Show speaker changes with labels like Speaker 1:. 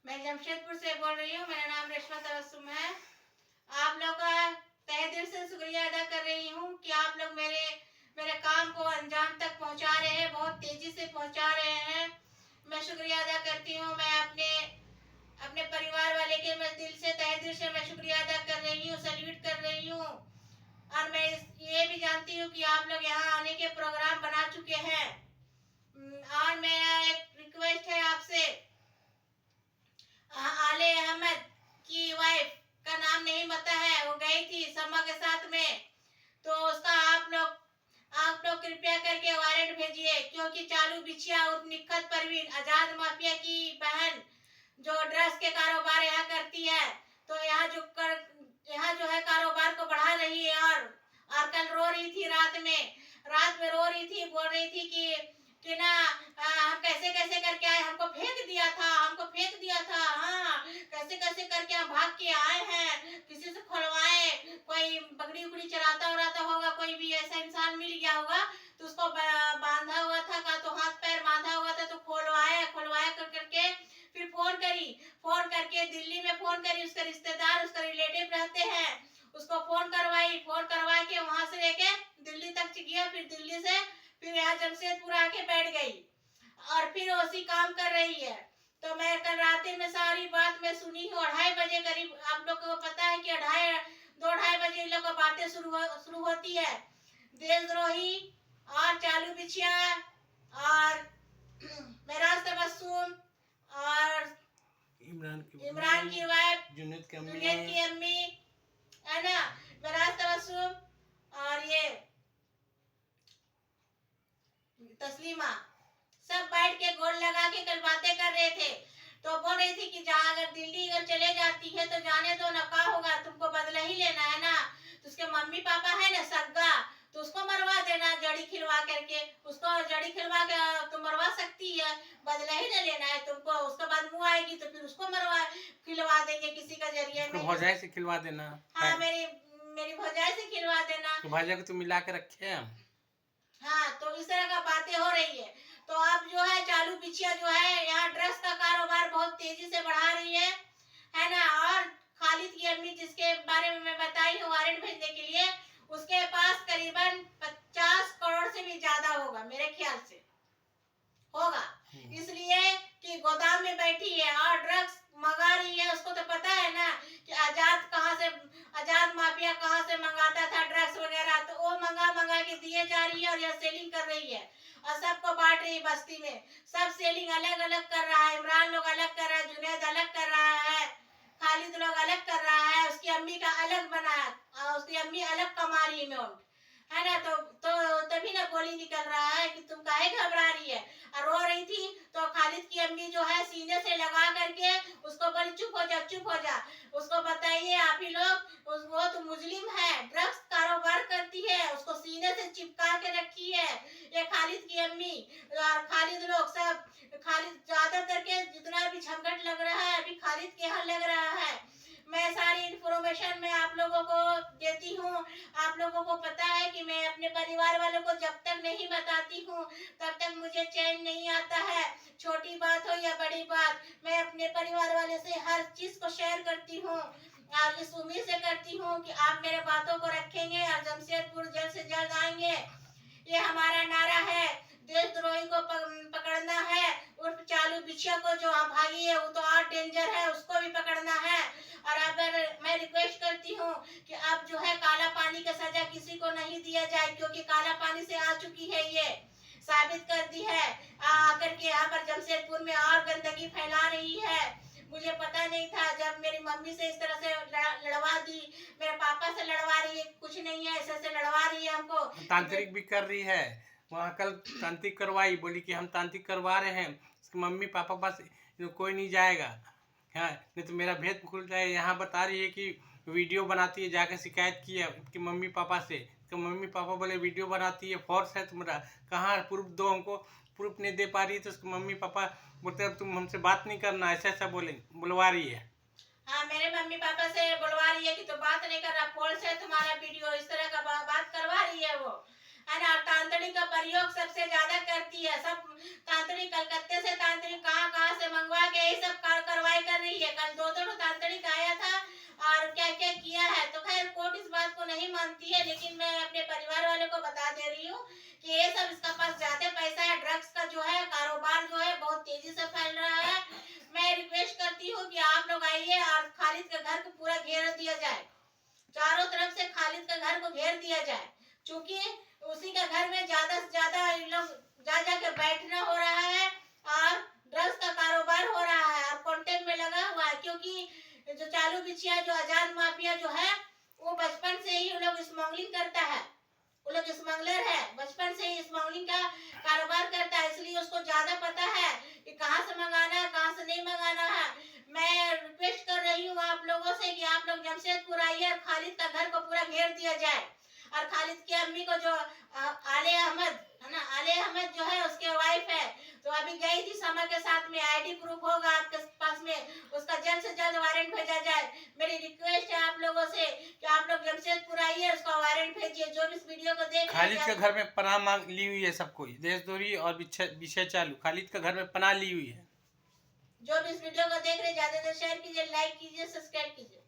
Speaker 1: मैं जमशेदपुर से बोल रही हूँ। मेरा नाम रेशमा तबस्सुम है। आप लोग का तहे दिल से शुक्रिया अदा कर रही हूँ कि आप लोग मेरे मेरे काम को अंजाम तक पहुँचा रहे हैं, बहुत तेजी से पहुँचा रहे हैं। मैं शुक्रिया अदा करती हूँ। मैं अपने परिवार वाले के मैं दिल से तहे दिल से मैं शुक्रिया अदा कर रही हूँ, सैल्यूट कर रही हूँ। और मैं ये भी जानती हूँ कि आप लोग यहाँ आने के प्रोग्राम बना चुके हैं। और मेरा एक रिक्वेस्ट है आपसे, आले अहमद की वाइफ का नाम नहीं पता है, वो गई थी समा के साथ में, तो उसका आप लोग कृपया करके वारंट भेजिए, क्योंकि चालू बिछिया उर्फ निखत परवीन आजाद माफिया की बहन जो ड्रग्स के कारोबार यहाँ करती है, तो यहाँ जो है कारोबार को बढ़ा रही है। और कल रो रही थी, रात में रो रही थी, बोल रही थी कि ना हम कैसे कैसे करके आए, हमको फेंक दिया था। हाँ, कैसे कैसे करके हम भाग के आए हैं, किसी से खुलवाए, कोई बकरी उकड़ी चराता उराता होगा, कोई भी ऐसा इंसान मिल गया होगा तो उसको बांधा हुआ था, का तो हाथ पैर बांधा हुआ था, तो खुलवाया कर करके फिर फोन करके दिल्ली में फोन करी, उसके रिश्तेदार उसका रिलेटिव रहते हैं, उसको फोन करवा के वहां से लेके दिल्ली तक गया, फिर दिल्ली से फिर यहाँ जमशेदपुर आके बैठ गई और फिर उसी काम कर रही है। तो मैं कल रात में सारी बात मैं सुनी हूँ, 2:30 बजे करीब। आप लोग को पता है कि 2-2:30 बजे इन लोग को बातें शुरू होती है। देशद्रोही और चालू बिछिया और मेरा तबस्सुम और इमरान की वाइफ जुनेद की अम्मी है ना, मेरा तबस्सुम और ये तस्लीमा, सब बैठ के गोल लगा के कल बातें कर रहे थे। तो बोल रही थी कि जहाँ अगर दिल्ली अगर चले जाती है तो जाने दो ना, का होगा, तुमको बदला ही लेना है ना। तो उसके मम्मी पापा है ना सग्गा, तो उसको मरवा देना जड़ी खिलवा करके, उसको जड़ी खिलवा के तुम मरवा सकती है, बदला ही ना लेना है तुमको। उसके बाद मुँह आएगी तो फिर उसको खिलवा देंगे किसी का जरिए में,
Speaker 2: भौजाई से खिलवा देना।
Speaker 1: हाँ, मेरी भौजाई से खिलवा देना,
Speaker 2: तो भौजाई को तुम मिला के रखे हैं।
Speaker 1: हाँ, तो इस तरह का बातें हो रही है। तो अब जो है चालू बिछिया जो है यहाँ ड्रग्स का कारोबार बहुत तेजी से बढ़ा रही है ना। और खालिद की अम्मी जिसके बारे में मैं बताई हूँ वारंट भेजने के लिए, उसके पास करीबन 50 करोड़ से भी ज्यादा होगा, मेरे ख्याल से होगा, इसलिए कि गोदाम में बैठी है और ड्रग्स मंगा रही है। उसको तो पता है ना कि आजाद माफिया कहाँ से मंगाता था ड्रग्स वगैरह, तो वो मंगा के दिए जा रही है और यह सेलिंग कर रही है और सबको बांट रही है बस्ती में। सब सेलिंग अलग अलग कर रहा है, इमरान लोग अलग कर रहा है, जुनेद अलग कर रहा है, खालिद लोग अलग कर रहा है, उसकी अम्मी का अलग बनाया, उसकी अम्मी अलग कमा रही है ना। तो तभी ना गोली निकल रहा है कि तुम काहे घबरा रही है। और रो रही थी तो खालिद की अम्मी जो है सीने से लगा करके उसको बोली चुप हो जा। उसको बताइए आप ही लोग, वो तो मुजरिम है, ड्रग्स कारोबार करती है, उसको सीने से चिपका के रखी है ये खालिद की अम्मी। और खालिद लोग सब, खालिद ज्यादातर के जितना भी झंझट लग रहा है अभी खालिद के यहाँ लग रहा है। मैं सारी इंफॉर्मेशन मैं आप लोगों को देती हूँ। आप लोगों को पता है कि मैं अपने परिवार वालों को जब तक नहीं बताती हूँ तब तक मुझे चैन नहीं आता है। छोटी बात हो या बड़ी बात, मैं अपने परिवार वाले से हर चीज को शेयर करती हूँ और इस उम्मीद से करती हूँ कि आप मेरे बातों को रखेंगे और जमशेदपुर जल्द से जल्द आएंगे। ये हमारा नारा है, देशद्रोही को पकड़ना है, उर्फ चालू बिछिया को जो भागी है वो तो और डेंजर है, उसको भी पकड़ना है। और अगर मैं रिक्वेस्ट करती हूँ कि अब जो है काला पानी का सजा किसी को नहीं दिया जाए, क्योंकि काला पानी से आ चुकी है, ये साबित कर दी है आकर के यहाँ पर जमशेदपुर में और गंदगी फैला रही है। मुझे पता नहीं था, जब मेरी मम्मी से इस तरह से लड़वा दी, मेरे पापा से लड़वा रही है, कुछ नहीं है ऐसे से लड़वा रही है हमको,
Speaker 2: तांत्रिक भी कर रही है। वहाँ कल तांत्रिक करवाई, बोली कि हम तांत्रिक करवा रहे हैं, उसके मम्मी पापा पास कोई नहीं जाएगा, हाँ, नहीं तो मेरा भेद खुल जाए। यहाँ बता रही है कि वीडियो बनाती है, जाकर शिकायत की है उसके मम्मी पापा से, तो मम्मी पापा बोले वीडियो बनाती है, फोर्स है तुम्हारा, कहाँ प्रूफ दो हमको, प्रूफ नहीं दे पा रही है। तो उसके मम्मी पापा बोलते अब तुम हमसे बात नहीं करना, ऐसा ऐसा बुलवा रही है।
Speaker 1: हाँ, मेरे मम्मी पापा से बुलवा रही है कि तो बात नहीं कर रहा, फोर्स है तुम्हारा वीडियो, इस तरह का बात करवा रही है वो, है ना। तांत्रिक का प्रयोग सबसे ज्यादा करती है, सब तांत्रिक कलकत्ते से तांत्रिक कहाँ से मंगवा के यही सब कार्रवाई कर रही सकती है, लेकिन मैं अपने परिवार वालों को बता दे रही हूँ कि ये सब इसका पास ज्यादा पैसा है। ड्रग्स का जो है कारोबार जो है बहुत तेजी से फैल रहा है। मैं रिक्वेस्ट करती हूँ कि आप लोग आइए और खालिद के घर को पूरा घेर दिया जाए, चारों तरफ से खालिद के घर को घेर दिया जाए, क्योंकि उसी के घर में ज्यादा से ज्यादा इन लोग जा के बैठना हो रहा है और ड्रग्स का कारोबार हो रहा है और कॉन्टेक्ट में लगा हुआ है। क्योंकि जो चालू बिछिया जो आजाद माफिया जो है वो बचपन से ही उन लोग स्मगलिंग करता है, वो लोग स्मगलर है, बचपन से ही स्मगलिंग का कारोबार करता है, इसलिए उसको ज्यादा पता है कि कहाँ से मंगाना है कहाँ से नहीं मंगाना है। मैं रिक्वेस्ट कर रही हूँ आप लोगों से कि आप लोग जमशेदपुर आइए और खालिद का घर को पूरा घेर दिया जाए। और खालिद की अम्मी को जो आले अहमद है ना, आले अहमद जो है उसके वाइफ है, तो अभी गई थी समय के साथ में, आईडी प्रूफ होगा आपके पास में, उसका जल्द से जल्द वारंट भेजा जाए। मेरी रिक्वेस्ट है आप लोगों से कि आप लोग जमशेदपुर आइए, उसका वारंट भेजिए। जो भी इस वीडियो को देख
Speaker 2: खालिद के घर में पनाह मांग ली हुई है सब कोई, देशद्रोही और विषय चालू खालिद के घर में पनाह ली हुई है।
Speaker 1: जो भी इस वीडियो को देख रहे ज्यादा से शेयर कीजिए, लाइक कीजिए, सब्सक्राइब कीजिए।